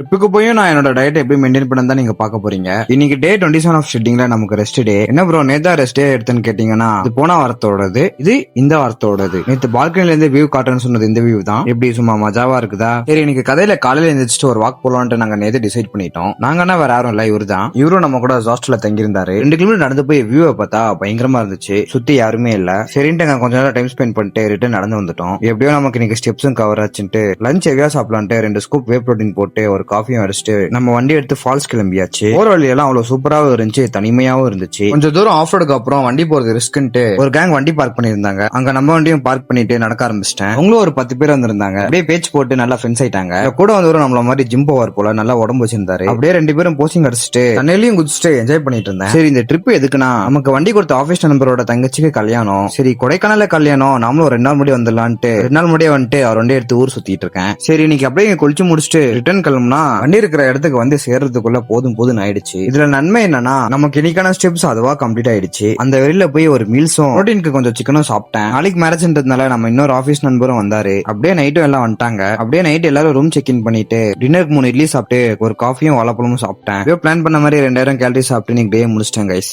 ட்ரிப்புக்கு போயும் நான் என்னோட டயட் எப்படி மெயின்டைன் பண்ண தான் நீங்க பார்க்க போறீங்க. இன்னைக்கு டே 27 ஆஃப் ஷெட்டிங்ல நமக்கு ரெஸ்ட் டே. என்ன ப்ரோ நேத்தா ரெஸ்ட் டே எடுத்தேன்னு கேட்டீங்கன்னா, இது போன வாரத்தோடது, இது இந்த வாரத்தோடது. நேத்து பால்கனில இருந்து வியூ காட்டுன்னு சொன்னது இந்த வியூ தான். எப்படி சும்மா மஜாவா இருக்குதா? சரி, இன்னைக்கு கதையில காலையில எழுந்திரிச்சிட்டு ஒரு வாக் போலான்ட்டு நாங்க நேத்து டிசைட் பண்ணிட்டோம். நாங்கன்னா வேற யாரும் இல்ல, இவரு தான். இவரும் நம்ம கூட ஹாஸ்டல்ல தங்கியிருந்தாரு. 2 கிலோமீட்டர் நடந்து போய் வியூவை பார்த்தா பயங்கரமா இருந்துச்சு. சுத்தி யாருமே இல்ல. சரின்ட்டு அங்க கொஞ்ச நேரம் டைம் ஸ்பெண்ட் பண்ணிட்டு ரிட்டர்ன் நடந்து வந்துட்டோம். எப்படியோ நமக்கு இன்னைக்கு ஸ்டெப்ஸும் கவர் ஆச்சுட்டு லஞ்ச் ஹெவியா சாப்பிடலான்ட்டு 2 ஸ்கூப் வே ப்ரோட்டீன் போட்டு ஒரு காஃபியும் அடிச்சுட்டு நம்ம வண்டி எடுத்து ஃபால்ஸ் கிளம்பியாச்சு. போற வழியெல்லாம் அவ்வளவு சூப்பராவும் இருந்துச்சு, தனிமையாவும் இருந்துச்சு. கொஞ்சம் தூரம் ஆஃப் ரோடுக்கு அப்புறம் வண்டி போறது ரிஸ்க்ன்ட்டு ஒரு கேங் வண்டி பார்க் பண்ணிருந்தாங்க. அங்க நம்ம வண்டியும் பார்க் பண்ணிட்டு நடக்க ஆரம்பிச்சிட்டேன். அவங்களும் ஒரு 10 பேர் வந்திருந்தாங்க. அப்படியே பேச்சு போட்டு நல்லா ஃப்ரெண்ட்ஸ் ஆயிட்டாங்க. கூட வந்து நம்மள மாதிரி ஜிம் போவார் போல நல்லா உடம்பு வச்சிருந்தாரு. அப்படியே 2 பேரும் போசிங் அடிச்சுட்டு தண்ணிலையும் குதிச்சுட்டு என்ஜாய் பண்ணிட்டு இருந்தேன். சரி, இந்த ட்ரிப் எதுக்குன்னா, நமக்கு வண்டி கொடுத்த ஆபீஸ் நண்பரோட தங்கச்சிக்கு கல்யாணம். சரி, கொடைக்கானல கல்யாணம், நாமளும் 2 நாள் முன்னாடி வந்துடலான்ட்டு 2 நாள் முன்னாடியே வந்துட்டு அவர் வண்டி எடுத்து ஊர் சுத்திட்டு இருக்கேன். சரி, இன்னைக்கு அப்படியே குளிச்சு முடிச்சுட்டு ரிட்டர்ன் கிளம்புனா வண்டி இருக்கிற இடத்துக்கு வந்து சேர்றதுக்குள்ள போதும் ஆயிடுச்சு. இதுல நன்மை என்னன்னா, நமக்கு இன்னைக்கான ஸ்டெப்ஸ் அதுவா கம்ப்ளீட் ஆயிடுச்சு. அந்த வெளியில போய் ஒரு மீல்ஸும் புரோட்டீனுக்கு கொஞ்சம் சிக்கனும் சாப்பிட்டேன். நாளைக்கு மேரேஜ்ன்றதுனால நம்ம இன்னொரு ஆபீஸ் நண்பரும் வந்தாரு. அப்படியே நைட்டும் எல்லாம் வந்துட்டாங்க. அப்படியே நைட் எல்லாரும் ரூம் செக் இன் பண்ணிட்டு டின்னருக்கு 3 இட்லி சாப்பிட்டு ஒரு காஃபியும் வாழைப்பழமும் சாப்பிட்டேன். பிளான் பண்ண மாதிரி 2000 கேலரி சாப்பிட்டு இன்னைக்கு டே முடிச்சிட்டேன் கைஸ்.